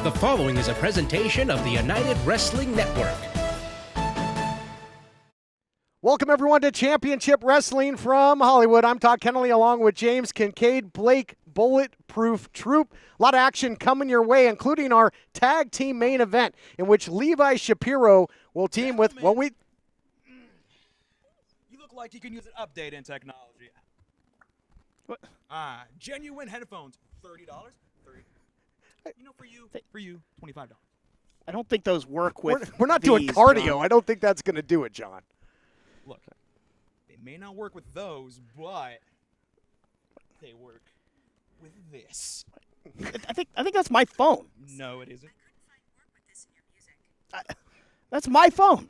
The following is a presentation of the United Wrestling Network. Welcome, everyone, to Championship Wrestling from Hollywood. I'm Todd Kennelly along with James Kincaid, Blake Bulletproof Troop. A lot of action coming your way, including our tag team main event, in which Levi Shapiro will team with, well, You look like you can use an update in technology. What? Genuine headphones, $30. For you, $25. I don't think those work with we're not these, doing cardio. John. I don't think that's going to do it, John. Look, they may not work with those, but they work with this. I think that's my phone. No, it isn't. That's my phone.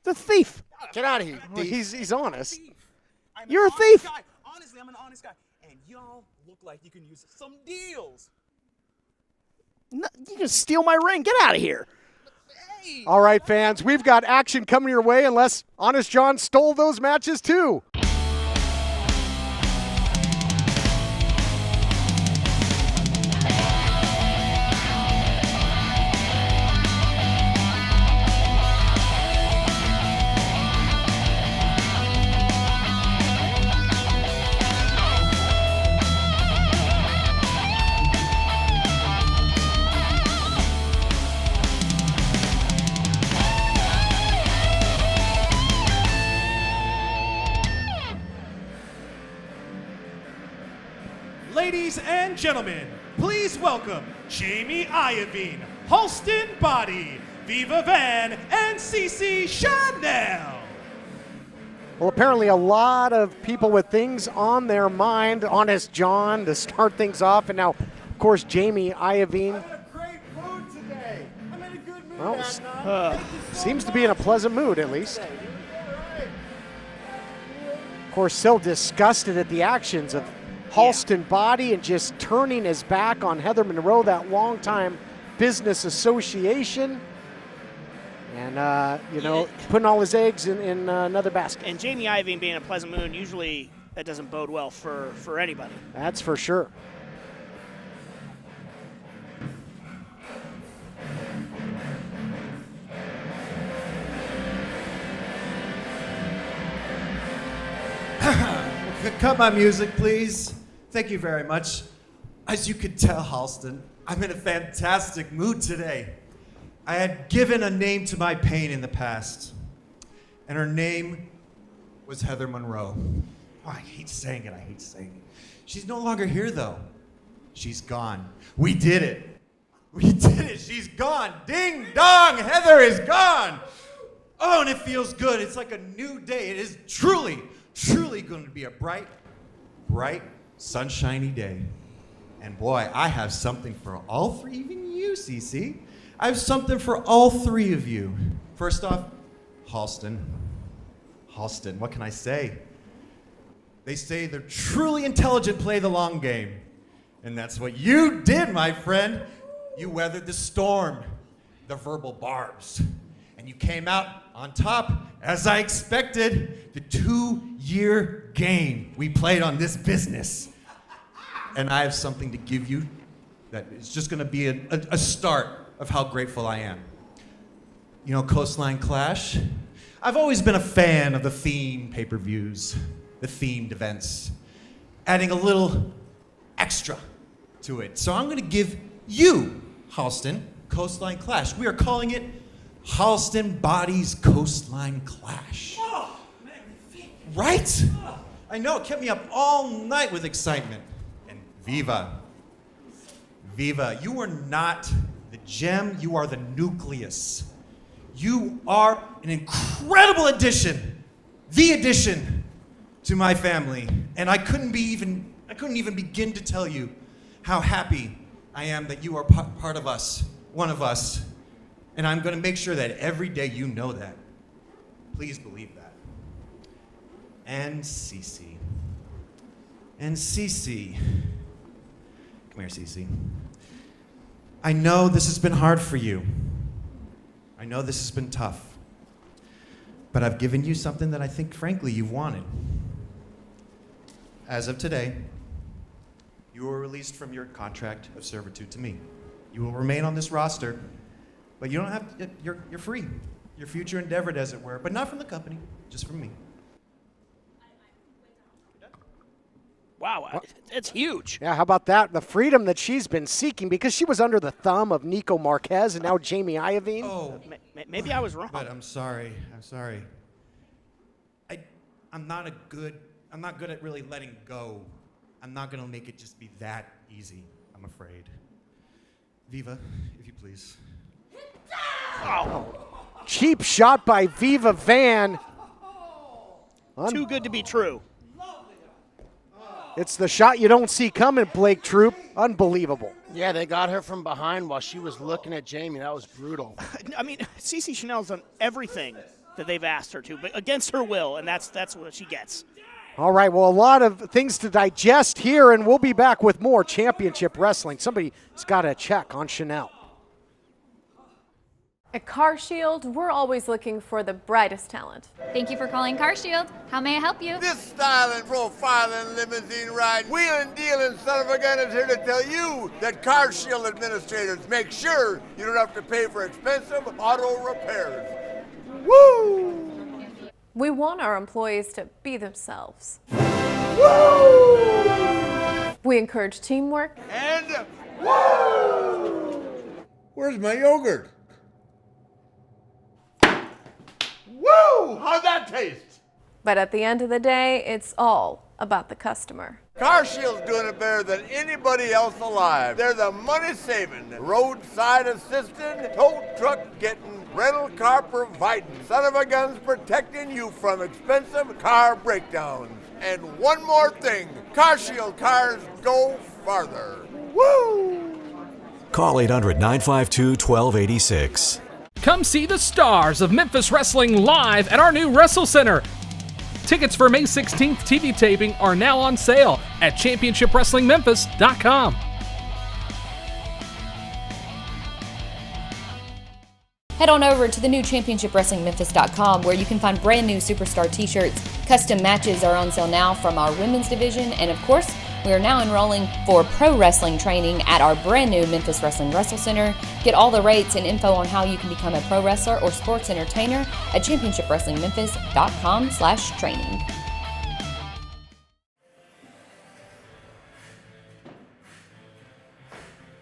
The thief. Get out of here. He's honest. You're a thief. Guy. Honestly, I'm an honest guy. And y'all look like you can use some deals. No, you can steal my ring. Get out of here. Hey. All right, fans, we've got action coming your way unless Honest John stole those matches too. Ladies and gentlemen, please welcome Jamie Iovine, Halston Body, Viva Van, and CC Chanel. Well, apparently a lot of people with things on their mind. Honest John to start things off, and now, of course, Jamie Iovine. I'm in a great mood today. I'm in a good mood. Well, seems to be in a pleasant mood, at least. Of course, still disgusted at the actions of Halston Body and just turning his back on Heather Monroe, that longtime business association. And, putting all his eggs in another basket. And Jamie Iovine being in a pleasant mood, usually that doesn't bode well for anybody. That's for sure. Cut my music, please. Thank you very much. As you could tell, Halston, I'm in a fantastic mood today. I had given a name to my pain in the past, and her name was Heather Monroe. Oh, I hate saying it. She's no longer here, though. She's gone. We did it. She's gone. Ding dong, Heather is gone. Oh, and it feels good. It's like a new day. It is truly going to be a bright, sunshiny day. And boy, I have something for all three, even you, CC. I have something for all three of you. First off, Halston, what can I say? They say the truly intelligent play the long game. And that's what you did, my friend. You weathered the storm, the verbal barbs. And you came out on top, as I expected, the 2-year game we played on this business. And I have something to give you that is just going to be a start of how grateful I am. You know, Coastline Clash? I've always been a fan of the theme pay-per-views, the themed events, adding a little extra to it. So I'm going to give you, Halston, Coastline Clash. We are calling it Halston Body's Coastline Clash. Oh, magnifique. Right? I know, it kept me up all night with excitement. And Viva, you are not the gem, you are the nucleus. You are an incredible addition, the addition to my family. And I couldn't even begin to tell you how happy I am that you are part of us, one of us. And I'm going to make sure that every day you know that. Please believe that. And Cece. Come here, Cece. I know this has been hard for you. I know this has been tough. But I've given you something that I think, frankly, you've wanted. As of today, you were released from your contract of servitude to me. You will remain on this roster, but you don't have to, you're free. Your future endeavored, as it were, but not from the company, just from me. Wow, it's huge. Yeah, how about that? The freedom that she's been seeking because she was under the thumb of Nico Marquez and now Jamie Iovine. Oh, Maybe I was wrong. but I'm sorry. I'm not good at really letting go. I'm not gonna make it just be that easy, I'm afraid. Viva, if you please. Cheap shot by Viva Van. Too good to be true. It's the shot you don't see coming, Blake Troop. Unbelievable. Yeah, they got her from behind while she was looking at Jamie. That was brutal. I mean, CeCe Chanel's done everything that they've asked her to, but against her will, and that's what she gets. All right, well, a lot of things to digest here, and we'll be back with more championship wrestling. Somebody's got to check on Chanel. At CarShield, we're always looking for the brightest talent. Thank you for calling CarShield. How may I help you? This styling, profiling, limousine ride, wheeling, dealing son of a gun is here to tell you that CarShield administrators make sure you don't have to pay for expensive auto repairs. Woo! We want our employees to be themselves. Woo! We encourage teamwork. And woo! Where's my yogurt? Woo! How'd that taste? But at the end of the day, it's all about the customer. CarShield's doing it better than anybody else alive. They're the money-saving, roadside assisting, tow truck getting, rental car providing, son of a guns protecting you from expensive car breakdowns. And one more thing, CarShield cars go farther. Woo! Call 800-952-1286. Come see the stars of Memphis Wrestling live at our new Wrestle Center. Tickets for May 16th TV taping are now on sale at ChampionshipWrestlingMemphis.com. Head on over to the new ChampionshipWrestlingMemphis.com where you can find brand new Superstar t-shirts. Custom matches are on sale now from our women's division, and of course, we are now enrolling for pro wrestling training at our brand new Memphis Wrestling Wrestle Center. Get all the rates and info on how you can become a pro wrestler or sports entertainer at ChampionshipWrestlingMemphis.com/training.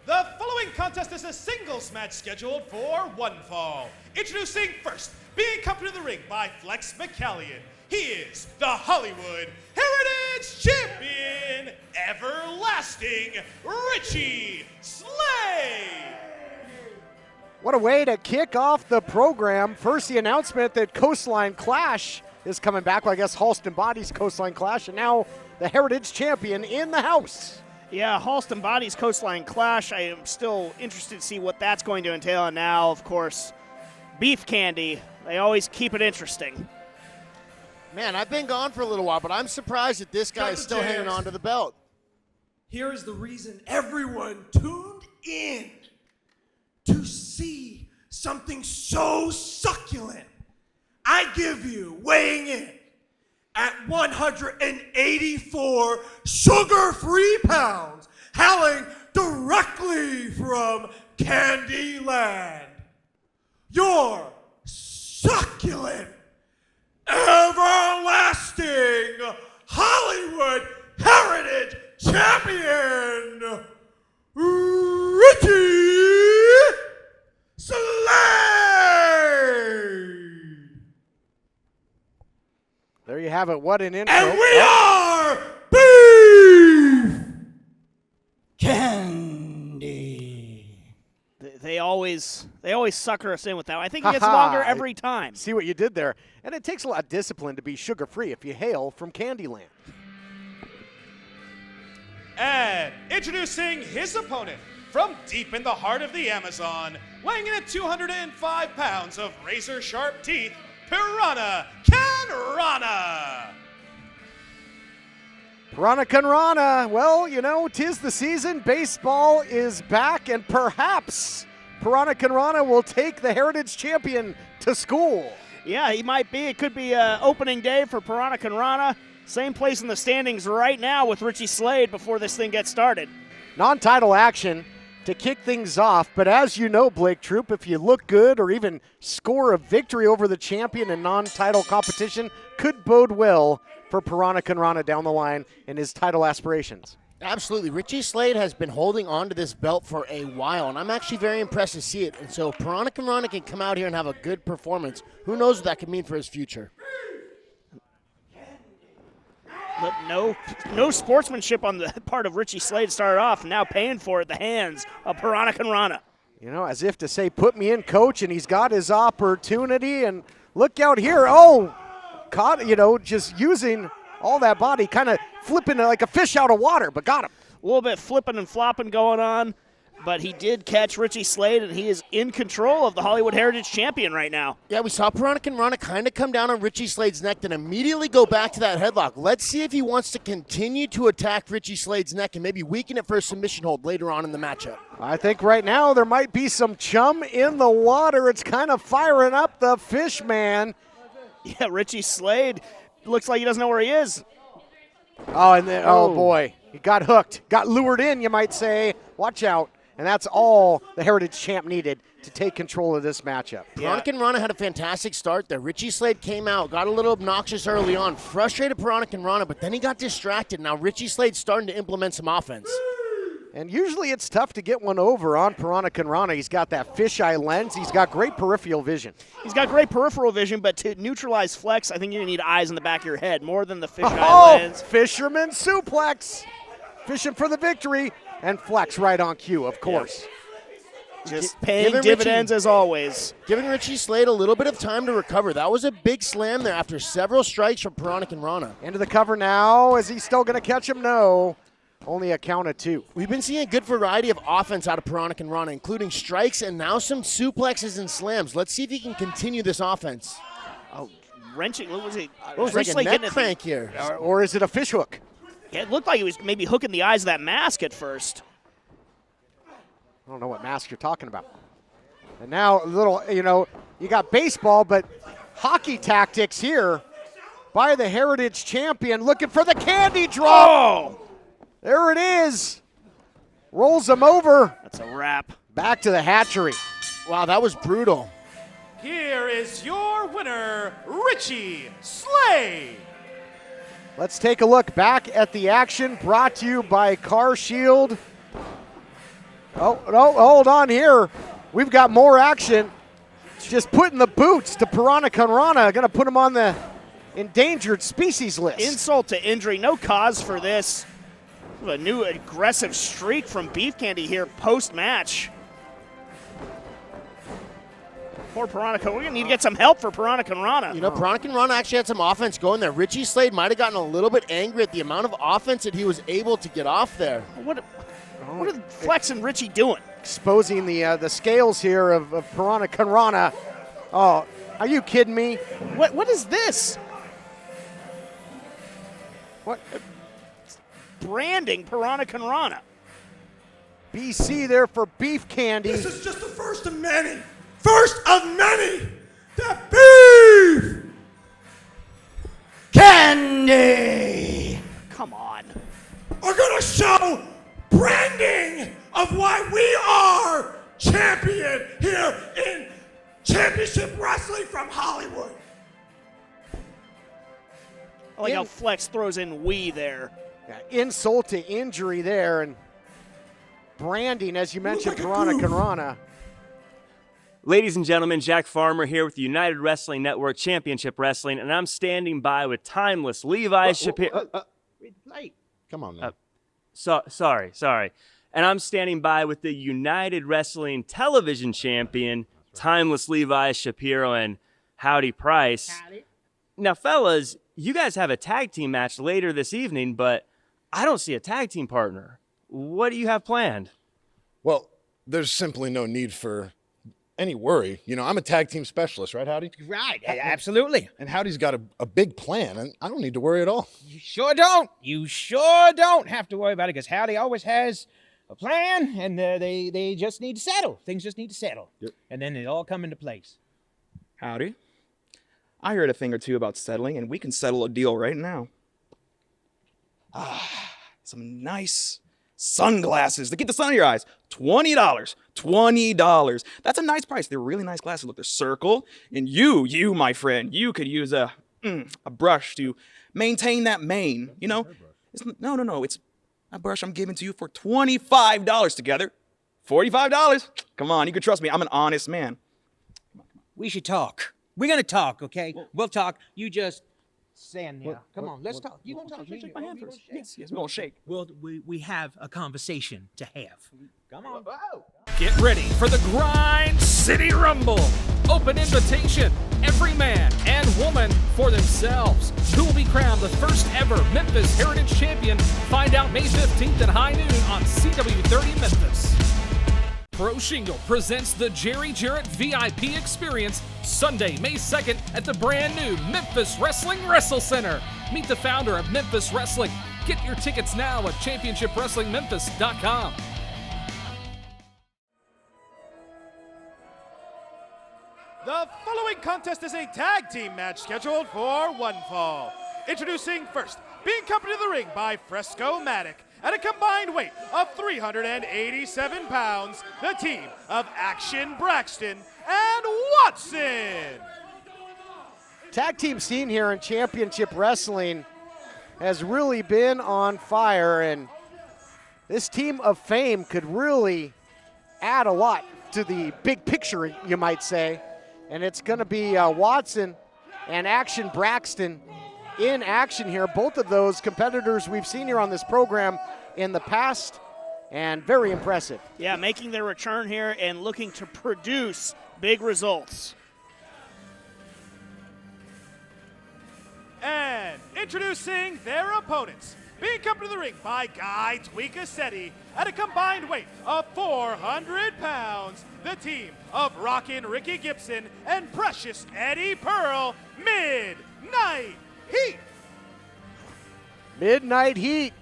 The following contest is a singles match scheduled for one fall. Introducing first, being accompanied to the ring by Flex McCALLION. He is the Hollywood Heritage Champion, everlasting Richie Slade. What a way to kick off the program. First, the announcement that Coastline Clash is coming back. Well, I guess Halston Body's Coastline Clash, and now the Heritage Champion in the house. Yeah, Halston Body's Coastline Clash. I am still interested to see what that's going to entail. And now, of course, Beef Candy. They always keep it interesting. Man, I've been gone for a little while, but I'm surprised that this guy is still hanging on to the belt. Here is the reason everyone tuned in to see something so succulent. I give you, weighing in at 184 sugar-free pounds, hailing directly from Candyland, your succulent, everlasting Hollywood Heritage Champion, Richie Slade. There you have it. What an intro. And we are Beef Candy. They always sucker us in with that. I think it gets longer every time. See what you did there. And it takes a lot of discipline to be sugar-free if you hail from Candyland. And introducing his opponent from deep in the heart of the Amazon, weighing in at 205 pounds of razor-sharp teeth, PIRANAKANRANA. PIRANAKANRANA. Well, you know, 'tis the season. Baseball is back, and perhaps PIRANAKANRANA will take the Heritage Champion to school. Yeah, he might be. It could be opening day for PIRANAKANRANA. Same place in the standings right now with Richie Slade before this thing gets started. Non-title action to kick things off. But as you know, Blake Troop, if you look good or even score a victory over the champion in non-title competition, could bode well for PIRANAKANRANA down the line in his title aspirations. Absolutely. Richie Slade has been holding on to this belt for a while, and I'm actually very impressed to see it. And so if PIRANAKANRANA can come out here and have a good performance, who knows what that could mean for his future. But no sportsmanship on the part of Richie Slade started off, now paying for it at the hands of PIRANAKANRANA. You know, as if to say, put me in, coach, and he's got his opportunity. And look out here. Oh, caught, you know, just using all that body, kind of flipping like a fish out of water, but got him. A little bit flipping and flopping going on, but he did catch Richie Slade, and he is in control of the Hollywood Heritage Champion right now. Yeah, we saw PIRANAKANRANA kind of come down on Richie Slade's neck, then immediately go back to that headlock. Let's see if he wants to continue to attack Richie Slade's neck and maybe weaken it for a submission hold later on in the matchup. I think right now there might be some chum in the water. It's kind of firing up the fish man. Yeah, Richie Slade looks like he doesn't know where he is. Oh, and then, oh boy, he got hooked, got lured in, you might say. Watch out. And that's all the Heritage Champ needed to take control of this matchup. PIRANAKANRANA had a fantastic start there. Richie Slade came out, got a little obnoxious early on, frustrated PIRANAKANRANA, but then he got distracted. Now Richie Slade's starting to implement some offense. And usually it's tough to get one over on PIRANAKANRANA. He's got that fisheye lens. He's got great peripheral vision. He's got great peripheral vision, but to neutralize flex, I think you're going to need eyes in the back of your head more than the fisheye lens. Fisherman suplex. Fishing for the victory. And flex right on cue, of course. Just paying dividends as always. Giving Richie Slade a little bit of time to recover. That was a big slam there after several strikes from PIRANAKANRANA. Into the cover now. Is he still going to catch him? No. Only a count of 2. We've been seeing a good variety of offense out of PIRANAKANRANA, including strikes and now some suplexes and slams. Let's see if he can continue this offense. Oh, wrenching. What was it? It was like a neck crank here. Or is it a fish hook? Yeah, it looked like he was maybe hooking the eyes of that mask at first. I don't know what mask you're talking about. And now a little, you know, you got baseball, but hockey tactics here by the Heritage Champion, looking for the candy drop. Oh! There it is. Rolls him over. That's a wrap. Back to the hatchery. Wow, that was brutal. Here is your winner, Richie Slade. Let's take a look back at the action brought to you by Car Shield. Oh, no, hold on here. We've got more action. Just putting the boots to PIRANAKANRANA. Going to put him on the endangered species list. Insult to injury. No cause for this. A new aggressive streak from Beef Candy here post-match. Poor PIRANAKANRANA. We're going to need to get some help for PIRANAKANRANA. You know, PIRANAKANRANA actually had some offense going there. Richie Slade might have gotten a little bit angry at the amount of offense that he was able to get off there. What are Flex and Richie doing? Exposing the scales here of PIRANAKANRANA. Oh, are you kidding me? What is this? What? Branding PIRANAKANRANA. BC there for Beef Candy. This is just the first of many. First of many. The Beef Candy. Come on. Are going to show branding of why we are champion here in Championship Wrestling from Hollywood. I like how Flex throws in "we" there. Yeah, insult to injury there, and branding, as you mentioned, PIRANAKANRANA. Ladies and gentlemen, Jack Farmer here with the United Wrestling Network Championship Wrestling, and I'm standing by with timeless Levi Shapiro. Come on, man. Sorry. And I'm standing by with the United Wrestling Television Champion, timeless Levi Shapiro, and Howdy Price. Howdy. Now, fellas, you guys have a tag team match later this evening, but I don't see a tag team partner. What do you have planned? Well, there's simply no need for any worry. You know, I'm a tag team specialist, right, Howdy? Right, absolutely. And Howdy's got a big plan, and I don't need to worry at all. You sure don't. You sure don't have to worry about it, because Howdy always has a plan, and they just need to settle. Things just need to settle. Yep. And then it all come into place. Howdy. I heard a thing or two about settling, and we can settle a deal right now. Some nice sunglasses to keep the sun in your eyes. $20. $20. That's a nice price. They're really nice glasses. Look, they're circle. And you, my friend, you could use a brush to maintain that mane. You know? No. It's a brush I'm giving to you for $25 together. $45. Come on, you can trust me. I'm an honest man. We should talk. We're going to talk, okay? We'll talk. You just stand there. Come on, let's talk. You want to talk? Shake my hand first. Yes, we're going to shake. Well, we have a conversation to have. Come on. Get ready for the Grind City Rumble. Open invitation. Every man and woman for themselves. Who will be crowned the first ever Memphis Heritage Champion? Find out May 15th at high noon on CW30 Memphis. Pro Shingle presents the Jerry Jarrett VIP Experience Sunday, May 2nd at the brand new Memphis Wrestling Wrestle Center. Meet the founder of Memphis Wrestling. Get your tickets now at ChampionshipWrestlingMemphis.com. The following contest is a tag team match scheduled for one fall. Introducing first, being accompanied to the ring by Fresco-Matic. At a combined weight of 387 pounds, the team of Action Braxton and Watson. Tag team scene here in championship wrestling has really been on fire, and this team of fame could really add a lot to the big picture, you might say. And it's going to be Watson and Action Braxton in action here. Both of those competitors we've seen here on this program in the past, and very impressive. Yeah, making their return here and looking to produce big results. And introducing their opponents, being accompanied to the ring by Guy Tweakacetti at a combined weight of 400 pounds, the team of Rockin' Ricky Gibson and Precious Eddie Pearl, Midnight Heat. Midnight Heat.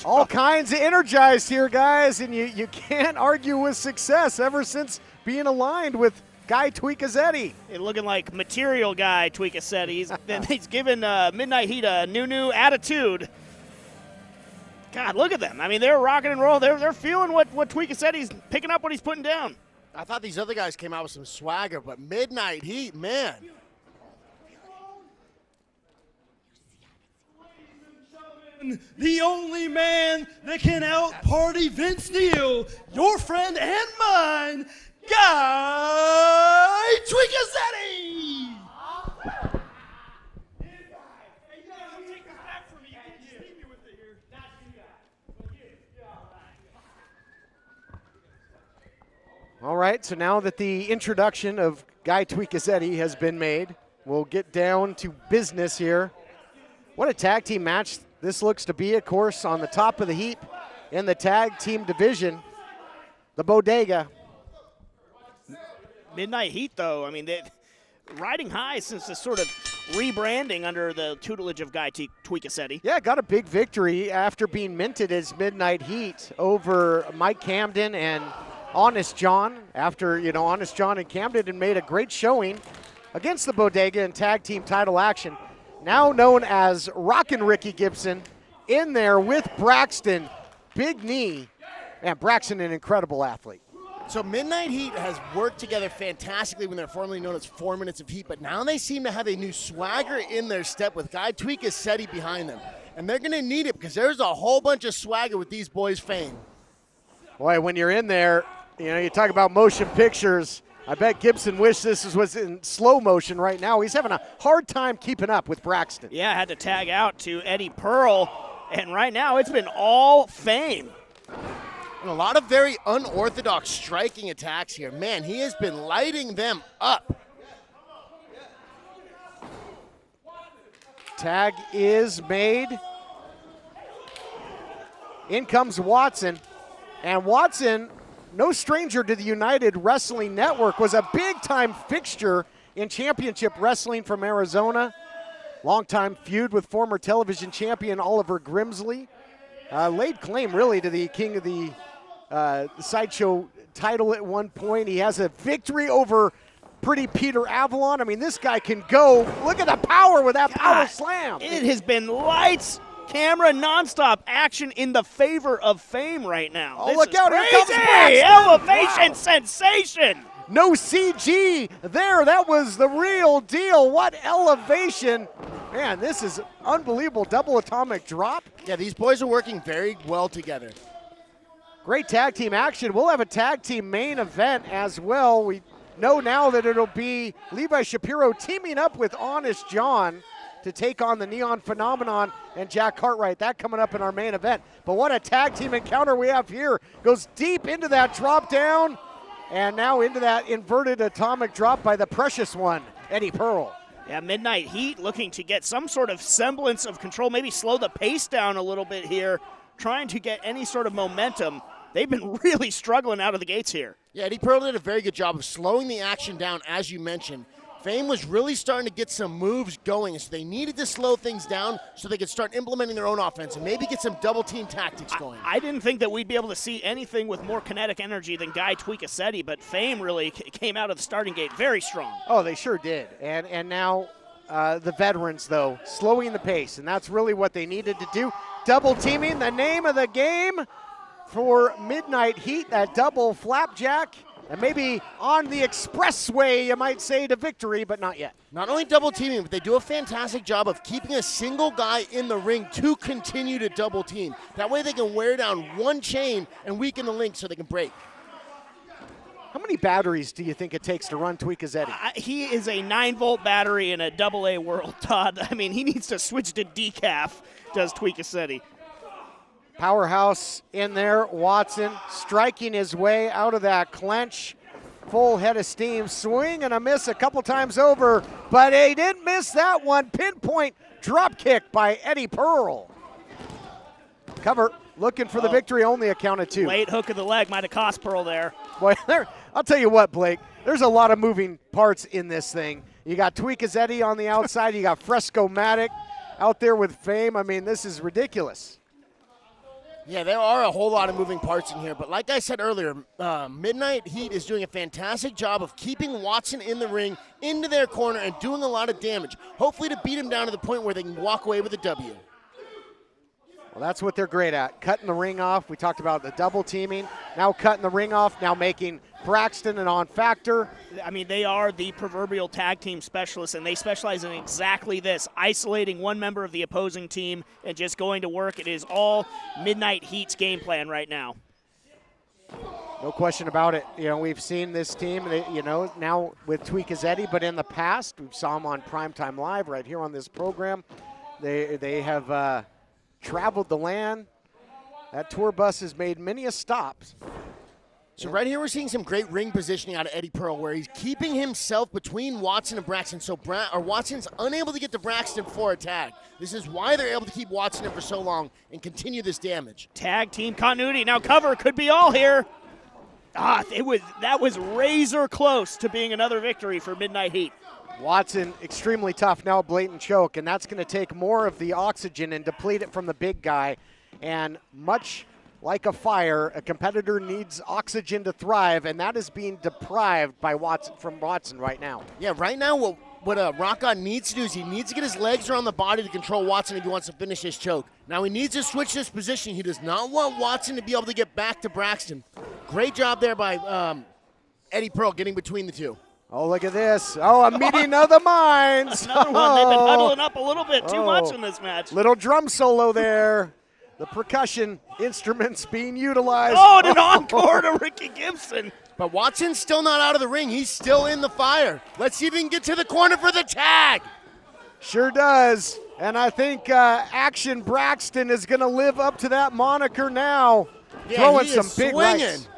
All kinds of energized here, guys, and you can't argue with success ever since being aligned with Guy Tweakacetti. Looking like material Guy Tweakacetti. He's given Midnight Heat a new attitude. God, look at them. I mean, they're rocking and rolling. They're feeling what Tweakacetti's picking up, what he's putting down. I thought these other guys came out with some swagger, but Midnight Heat, man. The only man that can out-party Vince Neil, your friend and mine, Guy Tweakacetti! All right, so now that the introduction of Guy Tweakacetti has been made, we'll get down to business here. What a tag team match this looks to be, of course, on the top of the heap in the tag team division, the Bodega. Midnight Heat, though, I mean, they're riding high since the sort of rebranding under the tutelage of Guy Tweakacetti. Yeah, got a big victory after being minted as Midnight Heat over Mike Camden and Honest John. After, Honest John and Camden had made a great showing against the Bodega in tag team title action. Now known as Rockin' Ricky Gibson, in there with Braxton. Big knee. And Braxton, an incredible athlete. So Midnight Heat has worked together fantastically when they're formerly known as 4 Minutes of Heat, but now they seem to have a new swagger in their step with Guy Tweakacetti behind them. And they're going to need it because there's a whole bunch of swagger with these boys' fame. Boy, when you're in there, you talk about motion pictures. I bet Gibson wished this was in slow motion right now. He's having a hard time keeping up with Braxton. Yeah, had to tag out to Eddie Pearl, and right now it's been all fame. And a lot of very unorthodox striking attacks here. Man, he has been lighting them up. Tag is made. In comes Watson. And Watson, no stranger to the United Wrestling Network, was a big-time fixture in championship wrestling from Arizona. Longtime feud with former television champion Oliver Grimsley. Laid claim, really, to the king of the Sideshow title at one point. He has a victory over Pretty Peter Avalon. I mean, this guy can go. Look at the power with that power slam. It has been lights camera nonstop action in the favor of Fame right now. Oh, This look is out, here comes crazy. Braxton. Elevation Wow. sensation. No CG there. That was the real deal. What elevation. Man, this is unbelievable. Double atomic drop. Yeah, these boys are working very well together. Great tag team action. We'll have a tag team main event as well. We know now that it'll be Levi Shapiro teaming up with Honest John to take on the Neon Phenomenon and Jack Cartwright. That coming up in our main event. But what a tag team encounter we have here. Goes deep into that drop down and now into that inverted atomic drop by the precious one, Eddie Pearl. Yeah, Midnight Heat looking to get some sort of semblance of control, maybe slow the pace down a little bit here, trying to get any sort of momentum. They've been really struggling out of the gates here. Yeah, Eddie Pearl did a very good job of slowing the action down, as you mentioned. Fame was really starting to get some moves going, so they needed to slow things down so they could start implementing their own offense and maybe get some double-team tactics going. I didn't think that we'd be able to see anything with more kinetic energy than Guy Tweekacetti, but Fame really came out of the starting gate very strong. Oh, they sure did. And now the veterans, though, slowing the pace, and that's really what they needed to do. Double teaming, the name of the game for Midnight Heat, that double flapjack. And maybe on the expressway, you might say, to victory, but not yet. Not only double teaming, but they do a fantastic job of keeping a single guy in the ring to continue to double team. That way they can wear down one chain and weaken the link so they can break. How many batteries do you think it takes to run Tweekacetti? He is a 9-volt battery in a AA world, Todd. I mean, he needs to switch to decaf, does Tweekacetti. Powerhouse in there. Watson striking his way out of that clench. Full head of steam. Swing and a miss a couple times over, but he didn't miss that one. Pinpoint drop kick by Eddie Pearl. Cover, looking for the victory, only a count of 2. Late hook of the leg might have cost Pearl there. Boy, I'll tell you what, Blake, there's a lot of moving parts in this thing. You got Tweekacetti on the outside. You got Fresco-Matic out there with Fame. I mean, this is ridiculous. Yeah, there are a whole lot of moving parts in here, but like I said earlier, Midnight Heat is doing a fantastic job of keeping Watson in the ring, into their corner, and doing a lot of damage, hopefully to beat him down to the point where they can walk away with a W. Well, that's what they're great at, cutting the ring off. We talked about the double teaming, now cutting the ring off, now making Braxton an on-factor. I mean, they are the proverbial tag team specialists, and they specialize in exactly this, isolating one member of the opposing team and just going to work. It is all Midnight Heat's game plan right now. No question about it. You know, we've seen this team, you know, now with Tweekacetti, but in the past, we saw them on Primetime Live right here on this program. They have traveled the land. That tour bus has made many a stop. So right here we're seeing some great ring positioning out of Eddie Pearl where he's keeping himself between Watson and Braxton so Watson's unable to get to Braxton for a tag. This is why they're able to keep Watson in for so long and continue this damage. Tag team continuity. Now cover could be all here. That was razor close to being another victory for Midnight Heat. Watson extremely tough, now a blatant choke, and that's going to take more of the oxygen and deplete it from the big guy. And much like a fire, a competitor needs oxygen to thrive, and that is being deprived by Watson right now. Yeah, right now what Rock On needs to do is he needs to get his legs around the body to control Watson if he wants to finish his choke. Now he needs to switch this position. He does not want Watson to be able to get back to Braxton. Great job there by Eddie Pearl getting between the two. Oh, look at this. Oh, a meeting of the minds. Another one. They've been huddling up a little bit too much in this match. Little drum solo there. The percussion instruments being utilized. Oh, and an encore to Ricky Gibson. But Watson's still not out of the ring. He's still in the fire. Let's see if he can get to the corner for the tag. Sure does. And I think Action Braxton is going to live up to that moniker now. Yeah, throwing he some is big swinging. rights.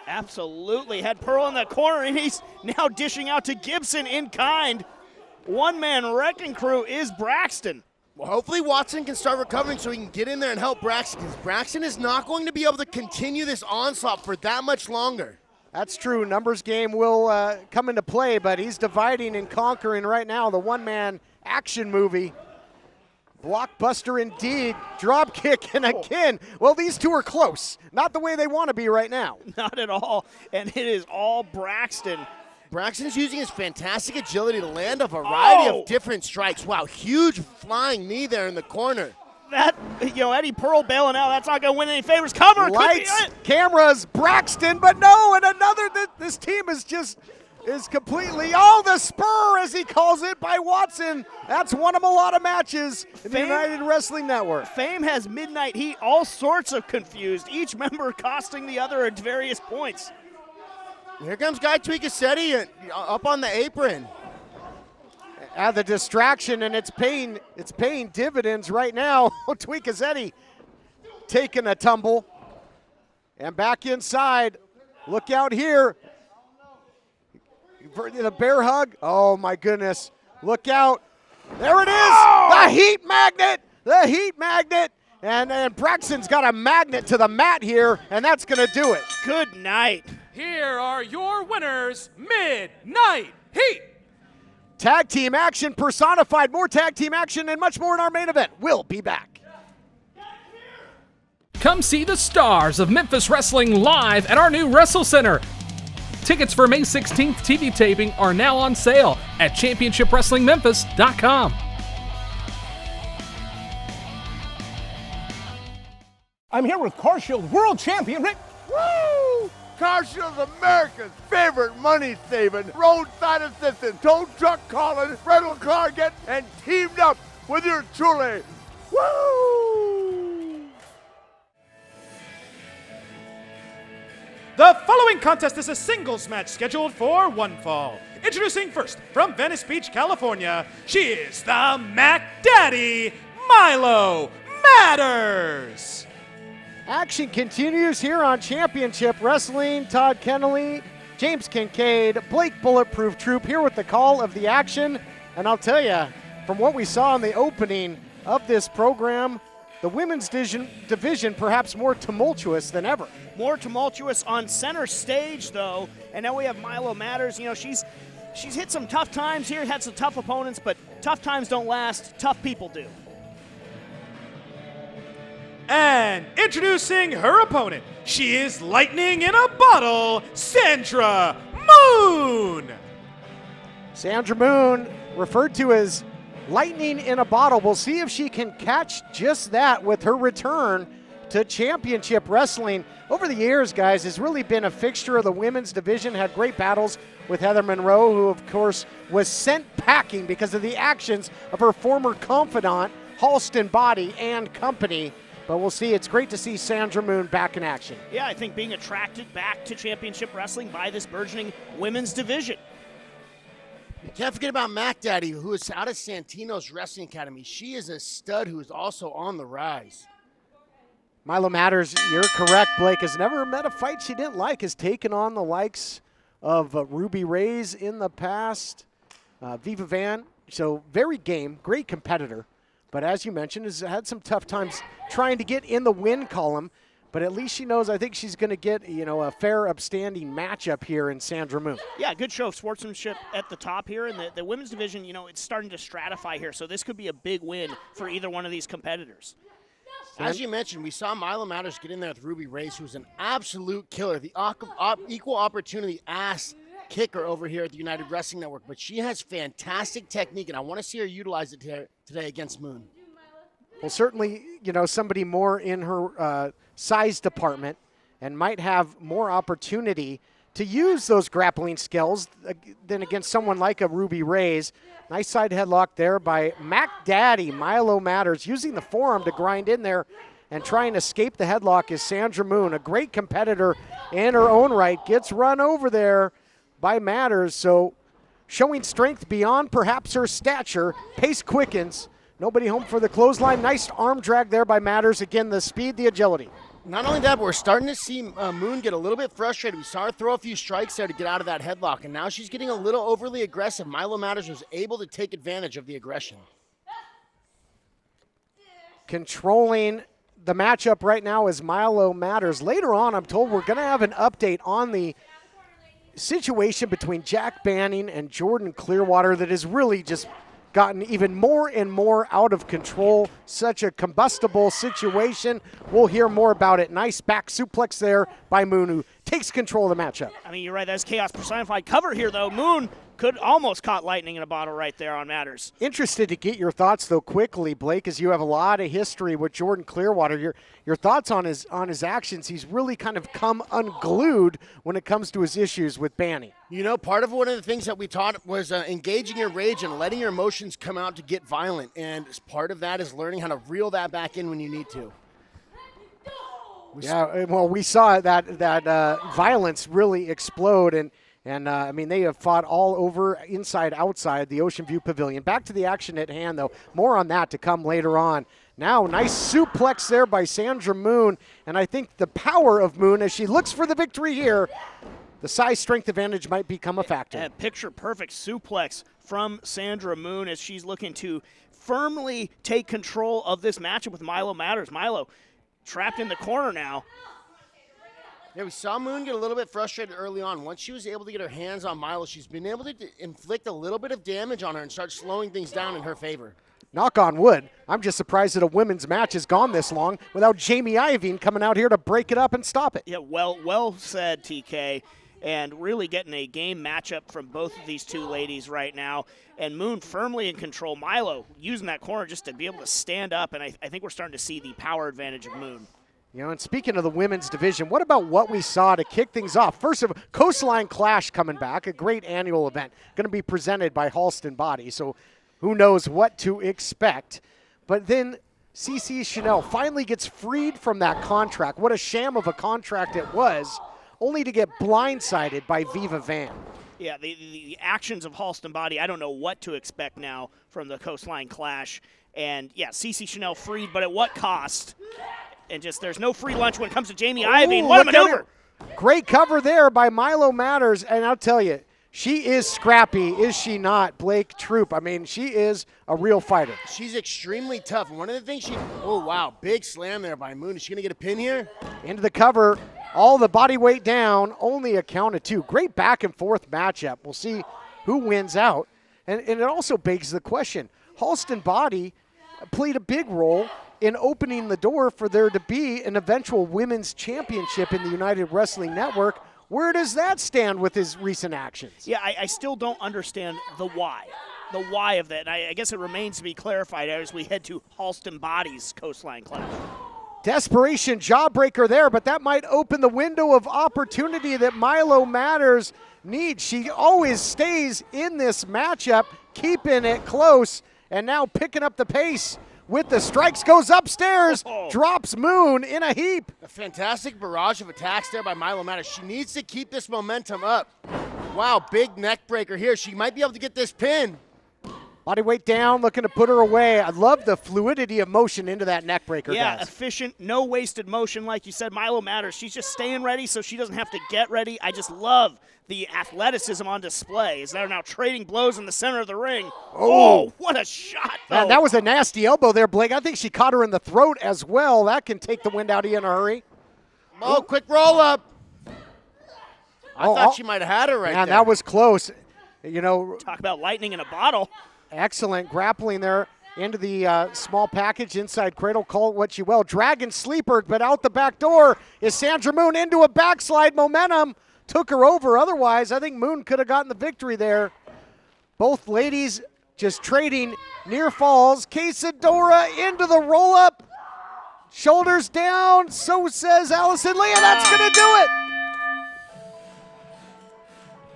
Absolutely. Had Pearl in the corner, and he's now dishing out to Gibson in kind. One-man wrecking crew is Braxton. Well, hopefully Watson can start recovering so he can get in there and help Braxton, because Braxton is not going to be able to continue this onslaught for that much longer. That's true. Numbers game will come into play, but he's dividing and conquering right now. The one-man action movie. Blockbuster indeed. Drop kick, and again, well, these two are close. Not the way they want to be right now. Not at all, and it is all Braxton. Braxton's using his fantastic agility to land a variety of different strikes. Wow, huge flying knee there in the corner. That, Eddie Pearl bailing out, that's not going to win any favors. Cover. Lights, cameras, Braxton, but no, and another, this team is completely, the spur, as he calls it, by Watson. That's won him a lot of matches in the United Wrestling Network. Fame has Midnight Heat all sorts of confused, each member costing the other at various points. Here comes Guy Tweakacetti up on the apron. The distraction, and it's paying dividends right now. Tweakacetti taking a tumble. And back inside. Look out here. The bear hug. Oh, my goodness. Look out. There it is. Oh! The heat magnet. The heat magnet. And Braxton's got a magnet to the mat here, and that's going to do it. Good night. Here are your winners, Midnight Heat. Tag team action personified. More tag team action and much more in our main event. We'll be back. Come see the stars of Memphis Wrestling live at our new Wrestle Center. Tickets for May 16th TV taping are now on sale at ChampionshipWrestlingMemphis.com. I'm here with CarShield World Champion Rick. Woo! CarShield's America's favorite money-saving, roadside assistant, tow truck calling, rental car getting, and teamed up with your truly. Woo! The following contest is a singles match scheduled for one fall. Introducing first, from Venice Beach, California, she is the Mac Daddy, MYLO Matters. Action continues here on Championship Wrestling. Todd Kennelly, James Kincaid, Blake Bulletproof Troop here with the call of the action. And I'll tell you, from what we saw in the opening of this program, the women's division perhaps more tumultuous than ever. More tumultuous on center stage, though. And now we have MYLO Matters. She's hit some tough times here, had some tough opponents, but tough times don't last. Tough people do. And introducing her opponent, she is lightning in a bottle, SANDRA MOONE. SANDRA MOONE, referred to as lightning in a bottle. We'll see if she can catch just that with her return to Championship Wrestling. Over the years, guys, has really been a fixture of the women's division, had great battles with Heather Monroe, who, of course, was sent packing because of the actions of her former confidant, Halston Body and Company. But we'll see. It's great to see SANDRA MOONE back in action. Yeah, I think being attracted back to Championship Wrestling by this burgeoning women's division. You can't forget about Mac Daddy, who is out of Santino's Wrestling Academy. She is a stud who is also on the rise. MYLO Matters, you're correct, Blake, has never met a fight she didn't like, has taken on the likes of Ruby Reyes in the past, Viva Van, so very game, great competitor. But as you mentioned, has had some tough times trying to get in the win column. But at least she knows, I think she's going to get, a fair, upstanding matchup here in SANDRA MOONE. Yeah, good show of sportsmanship at the top here. And the women's division, it's starting to stratify here. So this could be a big win for either one of these competitors. As you mentioned, we saw MYLO Matters get in there with Ruby Reyes, who's an absolute killer, the equal opportunity ass kicker over here at the United Wrestling Network. But she has fantastic technique, and I want to see her utilize it today against Moon. Well, certainly, somebody more in her size department and might have more opportunity to use those grappling skills than against someone like a Ruby Reyes. Nice side headlock there by Mac Daddy. MYLO Matters using the forearm to grind in there and trying to escape the headlock is SANDRA MOONE, a great competitor in her own right. Gets run over there by Matters, so showing strength beyond perhaps her stature. Pace quickens. Nobody home for the clothesline. Nice arm drag there by Matters. Again, the speed, the agility. Not only that, but we're starting to see Moon get a little bit frustrated. We saw her throw a few strikes there to get out of that headlock, and now she's getting a little overly aggressive. MYLO Matters was able to take advantage of the aggression. Controlling the matchup right now is MYLO Matters. Later on, I'm told we're going to have an update on the situation between Jack Banning and Jordan Clearwater that has really just gotten even more and more out of control. Such a combustible situation. We'll hear more about it. Nice back suplex there by Moon, who takes control of the matchup. I mean, you're right. That's chaos personified. Cover here, though. Moon could almost caught lightning in a bottle right there on Matters. Interested to get your thoughts, though, quickly, Blake, as you have a lot of history with Jordan Clearwater. Your thoughts on his actions. He's really kind of come unglued when it comes to his issues with Banny. You know, part of one of the things that we taught was engaging your rage and letting your emotions come out to get violent. And part of that is learning how to reel that back in when you need to. Yeah, well, we saw that violence really explode, and I mean, they have fought all over, inside, outside the Ocean View Pavilion. Back to the action at hand, though. More on that to come later on. Now, nice suplex there by Sandra Moone, and I think the power of Moone as she looks for the victory here, the size strength advantage might become a factor. A picture-perfect suplex from Sandra Moone as she's looking to firmly take control of this matchup with MYLO Matters. MYLO trapped in the corner now. Yeah, we saw Moone get a little bit frustrated early on. Once she was able to get her hands on MYLO, she's been able to inflict a little bit of damage on her and start slowing things down in her favor. Knock on wood. I'm just surprised that a women's match has gone this long without Jamie Iovine coming out here to break it up and stop it. Yeah, well said, TK. And really getting a game matchup from both of these two ladies right now. And Moone firmly in control. MYLO using that corner just to be able to stand up, and I think we're starting to see the power advantage of Moone. You know, and speaking of the women's division, what about what we saw to kick things off? First of all, Coastline Clash coming back, a great annual event, going to be presented by Halston Body, so who knows what to expect. But then CC Chanel finally gets freed from that contract. What a sham of a contract it was, only to get blindsided by Viva Van. Yeah, the actions of Halston Body, I don't know what to expect now from the Coastline Clash. And, yeah, CC Chanel freed, but at what cost? And just there's no free lunch when it comes to Jamie Iovine. What a maneuver. Great cover there by MYLO Matters. And I'll tell you, she is scrappy, is she not, Blake Troop? I mean, she is a real fighter. She's extremely tough. And one of the things oh, wow, big slam there by Moone. Is she going to get a pin here? Into the cover, all the body weight down, only a count of 2. Great back and forth matchup. We'll see who wins out. And it also begs the question, Halston Body played a big role in opening the door for there to be an eventual women's championship in the United Wrestling Network. Where does that stand with his recent actions? Yeah, I still don't understand the why. The why of that. And I guess it remains to be clarified as we head to Halston Body's Coastline Clash. Desperation jawbreaker there, but that might open the window of opportunity that MYLO Matters needs. She always stays in this matchup, keeping it close, and now picking up the pace with the strikes, goes upstairs, drops Moone in a heap. A fantastic barrage of attacks there by MYLO Matters. She needs to keep this momentum up. Wow, big neck breaker here. She might be able to get this pin. Body weight down, looking to put her away. I love the fluidity of motion into that neck breaker, yeah, guys. Efficient, no wasted motion. Like you said, MYLO Matters. She's just staying ready so she doesn't have to get ready. I just love the athleticism on display as they're now trading blows in the center of the ring. Oh, what a shot, though. Man, that was a nasty elbow there, Blake. I think she caught her in the throat as well. That can take the wind out of you in a hurry. Oh, quick roll up. I thought she might have had her right there. That was close. You know, talk about lightning in a bottle. Excellent grappling there into the small package inside cradle. Call it what you will. Dragon sleeper, but out the back door is Sandra Moone into a backslide. Momentum took her over. Otherwise, I think Moone could have gotten the victory there. Both ladies just trading near falls. Quesadora into the roll-up. Shoulders down. So says Allison Lee, and that's going to do it.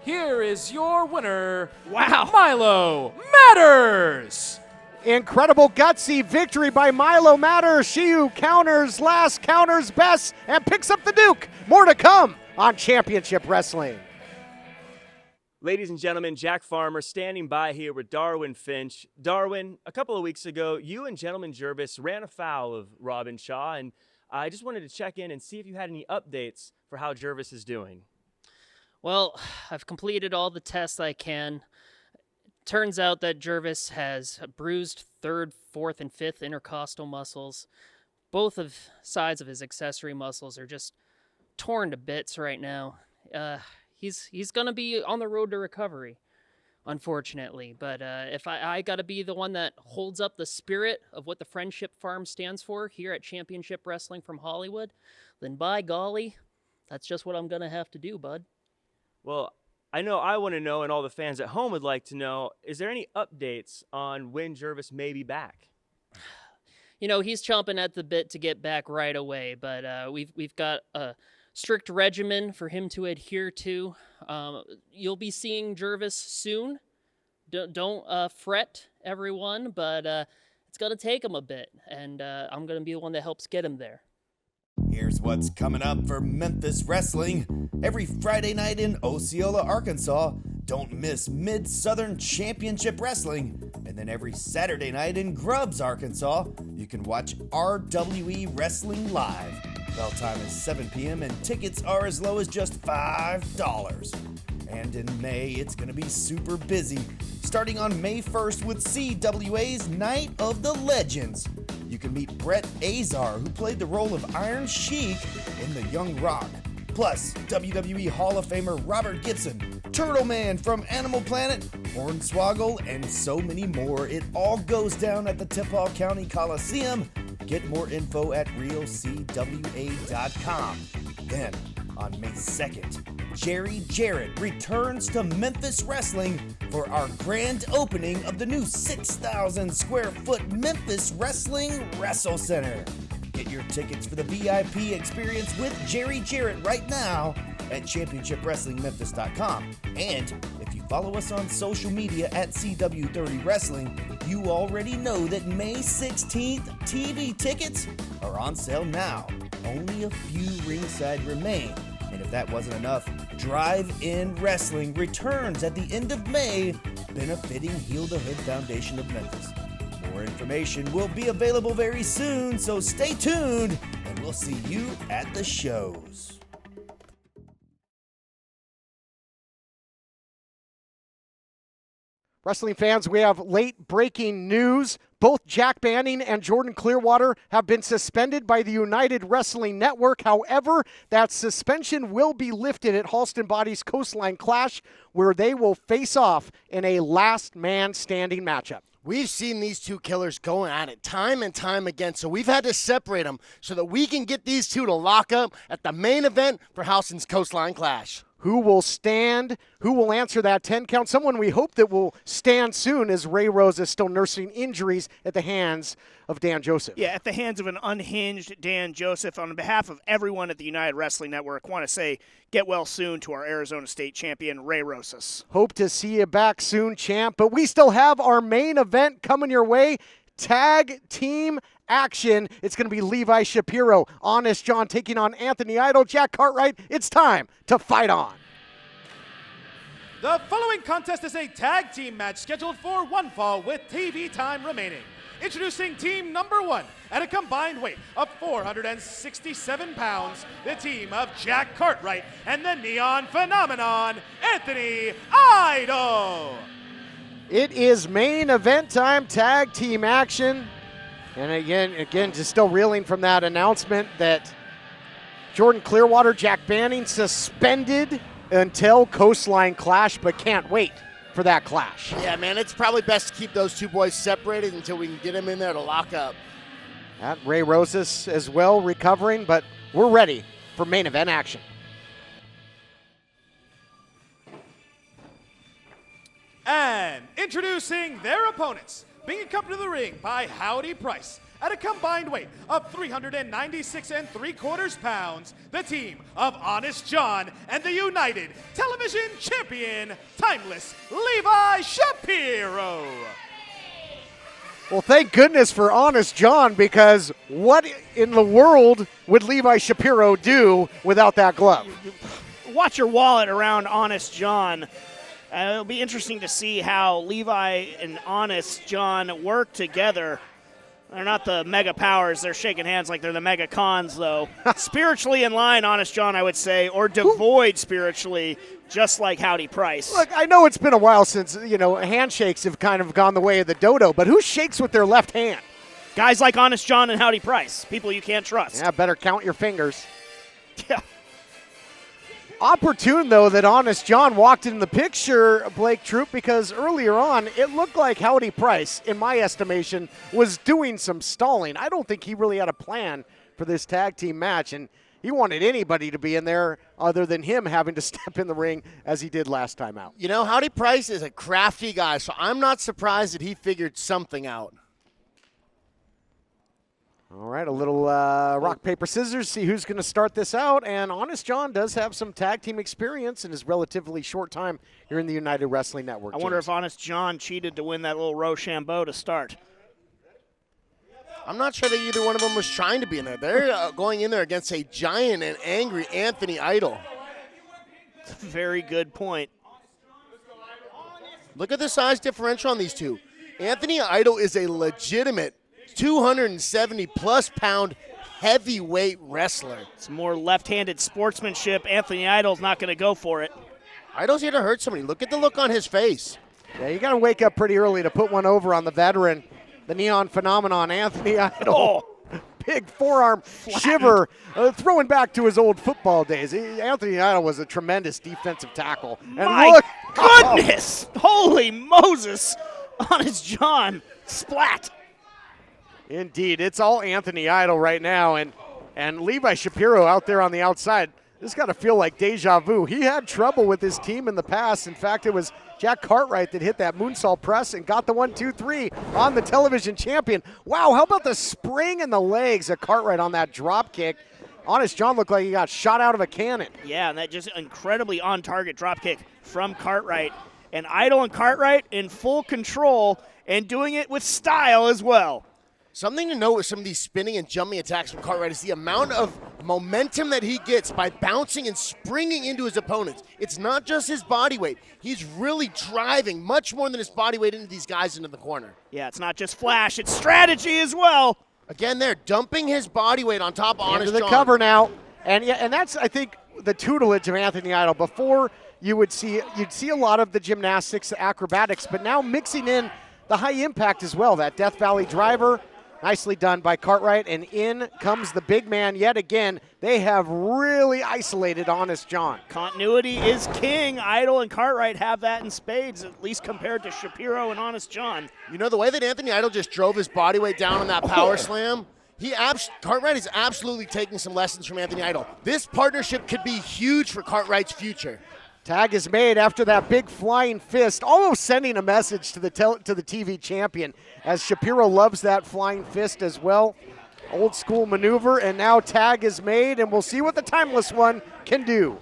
Here is your winner, MYLO Matters. Incredible gutsy victory by MYLO Matters. She who counters last, counters best, and picks up the Duke. More to come on Championship Wrestling. Ladies and gentlemen, Jack Farmer standing by here with Darwin Finch. Darwin, a couple of weeks ago, you and Gentleman Jervis ran afoul of Robin Shaw, and I just wanted to check in and see if you had any updates for how Jervis is doing. Well, I've completed all the tests I can. Turns out that Jervis has bruised 3rd, 4th, and 5th intercostal muscles. Both of sides of his accessory muscles are just torn to bits right now. He's going to be on the road to recovery, unfortunately. But if I got to be the one that holds up the spirit of what the Friendship Farm stands for here at Championship Wrestling from Hollywood, then by golly, that's just what I'm going to have to do, bud. Well, I know I want to know, and all the fans at home would like to know, is there any updates on when Jervis may be back? You know, he's chomping at the bit to get back right away, but we've got a strict regimen for him to adhere to. You'll be seeing Jervis soon. Don't fret, everyone, but it's going to take him a bit, and I'm going to be the one that helps get him there. Here's what's coming up for Memphis Wrestling. Every Friday night in Osceola, Arkansas, don't miss Mid-Southern Championship Wrestling. And then every Saturday night in Grubbs, Arkansas, you can watch RWE Wrestling Live. Bell time is 7 p.m. and tickets are as low as just $5. And in May, it's going to be super busy, starting on May 1st with CWA's Night of the Legends. You can meet Brett Azar, who played the role of Iron Sheik in The Young Rock. Plus, WWE Hall of Famer Robert Gibson, Turtle Man from Animal Planet, Hornswoggle, and so many more. It all goes down at the Tippah County Coliseum. Get more info at realcwa.com. Then, on May 2nd, Jerry Jarrett returns to Memphis Wrestling for our grand opening of the new 6,000 square foot Memphis Wrestling Wrestle Center. Get your tickets for the VIP experience with Jerry Jarrett right now at championshipwrestlingmemphis.com. And if you follow us on social media at CW30 Wrestling, you already know that May 16th TV tickets are on sale now. Only a few ringside remain. And if that wasn't enough, Drive-In Wrestling returns at the end of May, benefiting Heal the Hood Foundation of Memphis. More information will be available very soon, so stay tuned, and we'll see you at the shows. Wrestling fans, we have late breaking news. Both Jack Banning and Jordan Clearwater have been suspended by the United Wrestling Network. However, that suspension will be lifted at Halston Body's Coastline Clash, where they will face off in a last man standing matchup. We've seen these two killers going at it time and time again, so we've had to separate them so that we can get these two to lock up at the main event for Halston's Coastline Clash. Who will stand? Who will answer that 10 count? Someone we hope that will stand soon, as Ray Rose is still nursing injuries at the hands of Dan Joseph. Yeah, at the hands of an unhinged Dan Joseph. On behalf of everyone at the United Wrestling Network, I want to say get well soon to our Arizona State champion, Ray Rosas. Hope to see you back soon, champ. But we still have our main event coming your way. Tag team action. It's going to be Levi Shapiro, Honest John taking on Anthony Idol, Jack Cartwright. It's time to fight on. The following contest is a tag team match scheduled for one fall with TV time remaining. Introducing team number one at a combined weight of 467 pounds, the team of Jack Cartwright and the Neon Phenomenon, Anthony Idol. It is main event time, tag team action. And again, just still reeling from that announcement that Jordan Clearwater, Jack Banning suspended until Coastline Clash, but can't wait for that clash. Yeah, man, it's probably best to keep those two boys separated until we can get them in there to lock up. At Ray Rosas as well, recovering, but we're ready for main event action. And introducing their opponents, being accompanied to the ring by Howdy Price at a combined weight of 396 3/4 pounds, the team of Honest John and the United Television Champion, Timeless Levi Shapiro. Well, thank goodness for Honest John, because what in the world would Levi Shapiro do without that glove? Watch your wallet around Honest John. It'll be interesting to see how Levi and Honest John work together. They're not the mega powers. They're shaking hands like they're the mega cons, though. Spiritually in line, Honest John, I would say, or devoid spiritually, just like Howdy Price. Look, I know it's been a while since, handshakes have kind of gone the way of the dodo, but who shakes with their left hand? Guys like Honest John and Howdy Price, people you can't trust. Yeah, better count your fingers. Yeah. Opportune, though, that Honest John walked in the picture, Blake Troop, because earlier on, it looked like Howdy Price, in my estimation, was doing some stalling. I don't think he really had a plan for this tag team match, and he wanted anybody to be in there other than him having to step in the ring as he did last time out. You know, Howdy Price is a crafty guy, so I'm not surprised that he figured something out. All right, a little rock, paper, scissors, see who's going to start this out. And Honest John does have some tag team experience in his relatively short time here in the United Wrestling Network. I wonder if Honest John cheated to win that little Rochambeau to start. I'm not sure that either one of them was trying to be in there. They're going in there against a giant and angry Anthony Idol. Very good point. Look at the size differential on these two. Anthony Idol is a legitimate 270-plus pound heavyweight wrestler. It's more left-handed sportsmanship. Anthony Idol's not going to go for it. Idol's here to hurt somebody. Look at the look on his face. Yeah, you got to wake up pretty early to put one over on the veteran, the neon phenomenon, Anthony Idol. Oh. Big forearm shiver, throwing back to his old football days. Anthony Idol was a tremendous defensive tackle. And My look, goodness! Holy Moses! Honest John, splat. Indeed, it's all Anthony Idol right now, and Levi Shapiro out there on the outside. This got to feel like deja vu. He had trouble with his team in the past. In fact, it was Jack Cartwright that hit that moonsault press and got the 1-2-3 on the television champion. Wow, how about the spring in the legs of Cartwright on that drop kick? Honest John looked like he got shot out of a cannon. Yeah, and that just incredibly on-target drop kick from Cartwright. And Idol and Cartwright in full control and doing it with style as well. Something to note with some of these spinning and jumping attacks from Cartwright is the amount of momentum that he gets by bouncing and springing into his opponents. It's not just his body weight. He's really driving much more than his body weight into these guys into the corner. Yeah, it's not just flash, it's strategy as well. Again, they're dumping his body weight on top of Honest Into the John. cover now. And yeah, and that's, I think, the tutelage of Anthony Idol. Before you'd see a lot of the gymnastics, the acrobatics, but now mixing in the high impact as well. That Death Valley driver, nicely done by Cartwright, and in comes the big man yet again. They have really isolated Honest John. Continuity is king. Idol and Cartwright have that in spades, at least compared to Shapiro and Honest John. You know, the way that Anthony Idol just drove his body weight down on that power slam, Cartwright is absolutely taking some lessons from Anthony Idol. This partnership could be huge for Cartwright's future. Tag is made after that big flying fist, almost sending a message to the TV champion, as Shapiro loves that flying fist as well. Old school maneuver, and now tag is made, and we'll see what the Timeless One can do.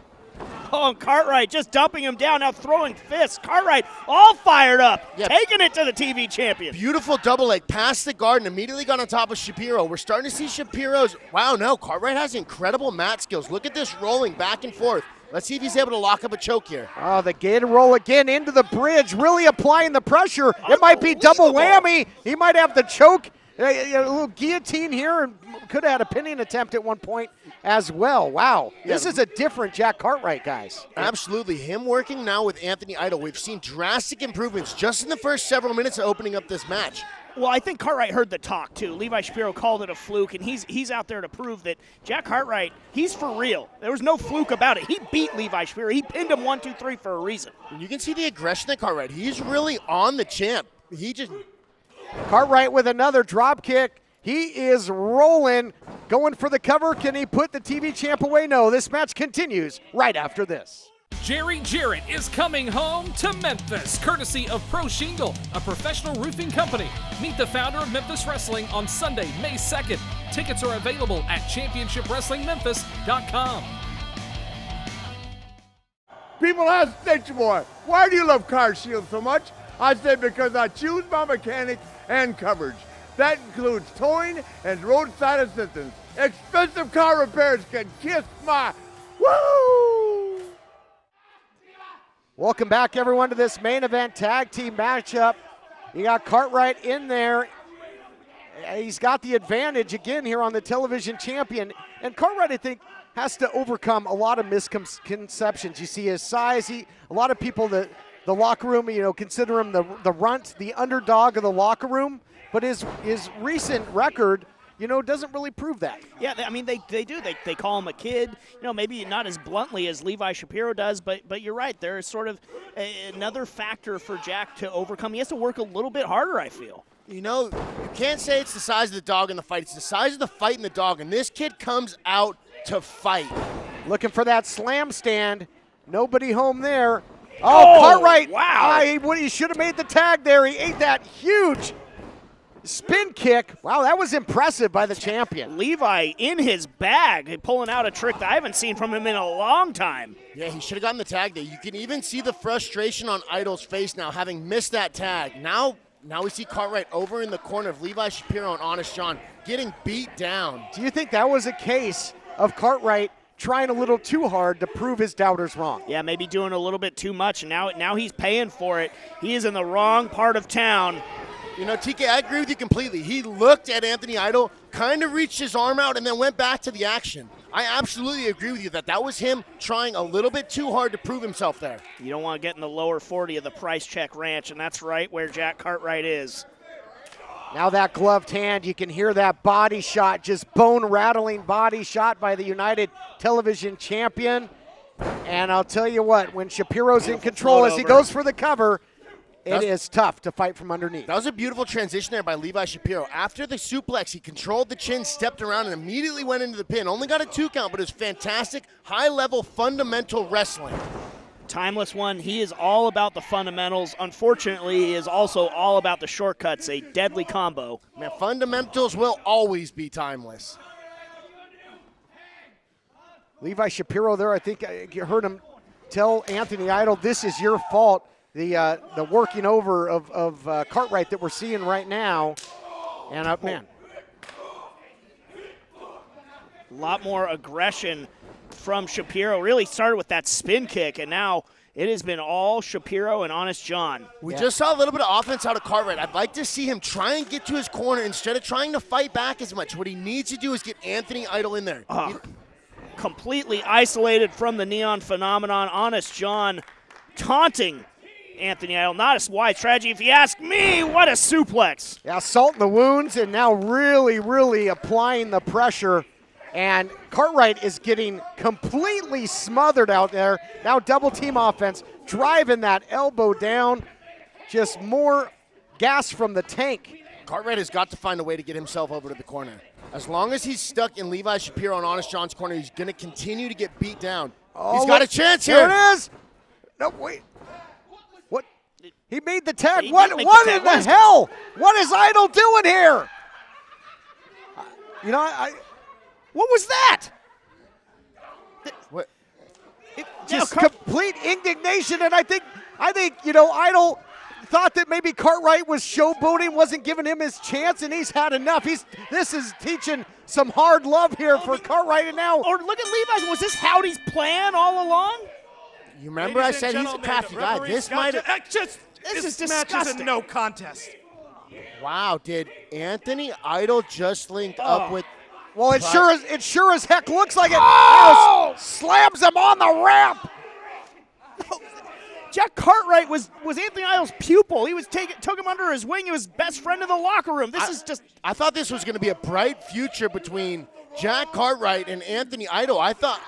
Oh, and Cartwright just dumping him down, now throwing fists. Cartwright all fired up, taking it to the TV champion. Beautiful double leg past the guard and immediately got on top of Shapiro. We're starting to see Shapiro's, wow, no, Cartwright has incredible mat skills. Look at this rolling back and forth. Let's see if he's able to lock up a choke here. Oh, the gator roll again into the bridge, really applying the pressure. It might be double whammy. He might have the choke. A little guillotine here, and could have had a pinning attempt at one point as well. Wow, this is a different Jack Cartwright, guys. Absolutely. Him working now with Anthony Idol. We've seen drastic improvements just in the first several minutes of opening up this match. Well, I think Cartwright heard the talk, too. Levi Shapiro called it a fluke, and he's out there to prove that Jack Cartwright, he's for real. There was no fluke about it. He beat Levi Shapiro. He pinned him 1-2-3 for a reason. And you can see the aggression that Cartwright. He's really on the champ. Cartwright with another drop kick. He is rolling, going for the cover. Can he put the TV champ away? No, this match continues right after this. Jerry Jarrett is coming home to Memphis, courtesy of Pro Shingle, a professional roofing company. Meet the founder of Memphis Wrestling on Sunday, May 2nd. Tickets are available at championshipwrestlingmemphis.com. People ask Nature Boy, why do you love Car Shield so much? I say because I choose my mechanic and coverage. That includes towing and roadside assistance. Expensive car repairs can kiss my woo! Welcome back, everyone, to this main event tag team matchup. You got Cartwright in there. He's got the advantage again here on the television champion. And Cartwright, I think, has to overcome a lot of misconceptions. You see his size. A lot of people, the locker room, consider him the runt, the underdog of the locker room. But his recent record, doesn't really prove that. Yeah, I mean, they do. They call him a kid. Maybe not as bluntly as Levi Shapiro does, but you're right. There is sort of another factor for Jack to overcome. He has to work a little bit harder, I feel. You can't say it's the size of the dog in the fight. It's the size of the fight in the dog. And this kid comes out to fight. Looking for that slam stand. Nobody home there. Oh, Cartwright. Wow. He should have made the tag there. He ate that huge spin kick. Wow, that was impressive by the champion. Levi in his bag, pulling out a trick that I haven't seen from him in a long time. Yeah, he should have gotten the tag there. You can even see the frustration on Idol's face now, having missed that tag. Now we see Cartwright over in the corner of Levi Shapiro and Honest John getting beat down. Do you think that was a case of Cartwright trying a little too hard to prove his doubters wrong? Yeah, maybe doing a little bit too much, and now he's paying for it. He is in the wrong part of town. You know, TK, I agree with you completely. He looked at Anthony Idol, kind of reached his arm out, and then went back to the action. I absolutely agree with you that was him trying a little bit too hard to prove himself there. You don't want to get in the lower 40 of the Price Check Ranch, and that's right where Jack Cartwright is. Now that gloved hand, you can hear that body shot, just bone-rattling body shot by the United Television champion. And I'll tell you what, when Shapiro's in control as he goes for the cover, it is tough to fight from underneath. That was a beautiful transition there by Levi Shapiro. After the suplex, he controlled the chin, stepped around, and immediately went into the pin. Only got a 2 count, but it was fantastic, high-level, fundamental wrestling. Timeless One, he is all about the fundamentals. Unfortunately, he is also all about the shortcuts, a deadly combo. Man, fundamentals will always be timeless. Levi Shapiro there, I think you heard him tell Anthony Idol, this is your fault. The working over of Cartwright that we're seeing right now. And man. A lot more aggression from Shapiro. Really started with that spin kick, and now it has been all Shapiro and Honest John. We just saw a little bit of offense out of Cartwright. I'd like to see him try and get to his corner instead of trying to fight back as much. What he needs to do is get Anthony Idol in there. Completely isolated from the Neon Phenomenon. Honest John taunting Anthony Idol. Not a wise strategy, if you ask me. What a suplex. Yeah, salt in the wounds, and now really, really applying the pressure. And Cartwright is getting completely smothered out there. Now double team offense, driving that elbow down. Just more gas from the tank. Cartwright has got to find a way to get himself over to the corner. As long as he's stuck in Levi Shapiro and Honest John's corner, he's going to continue to get beat down. He's got a chance here. There it is. No, wait. What? He made the tag. What in the hell? What is Idol doing here? You know, what was that? What? Just complete indignation, and I think Idol thought that maybe Cartwright was showboating, wasn't giving him his chance, and he's had enough. This is teaching some hard love here for Cartwright, and now. Or look at Levi. Was this Howdy's plan all along? You remember I said he's a crafty guy. This might have. This is disgusting. Match is a no contest. Wow, did Anthony Idol just link up with? Well, it sure as heck looks like it. Oh! Slams him on the ramp. Jack Cartwright was Anthony Idol's pupil. He took him under his wing. He was best friend in the locker room. This is just. I thought this was going to be a bright future between Jack Cartwright and Anthony Idol. I thought.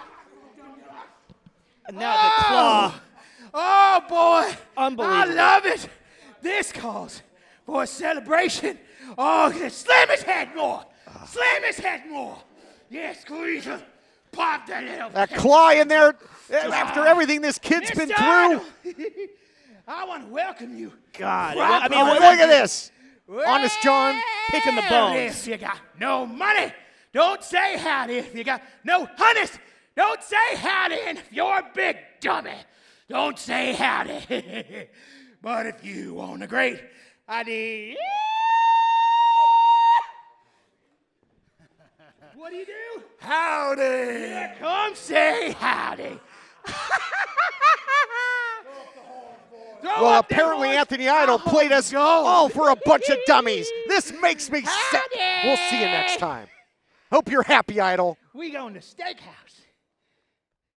And now the claw. Oh boy! Unbelievable. I love it. This calls for a celebration. Oh, slam his head more. Slam his head more. Yes, squeeze him. Pop that little. That claw in there after everything this kid's been through. I want to welcome you. God. I mean, look at this. Honest John picking the bones. If you got no money, don't say howdy. If you got no honeys, don't say howdy. And if you're a big dummy, don't say howdy. But if you want a great idea. What do you do? Howdy. Yeah, come say howdy. Well, apparently Anthony Idol played us all for a bunch of dummies. This makes me sick. We'll see you next time. Hope you're happy, Idol. We going to steakhouse.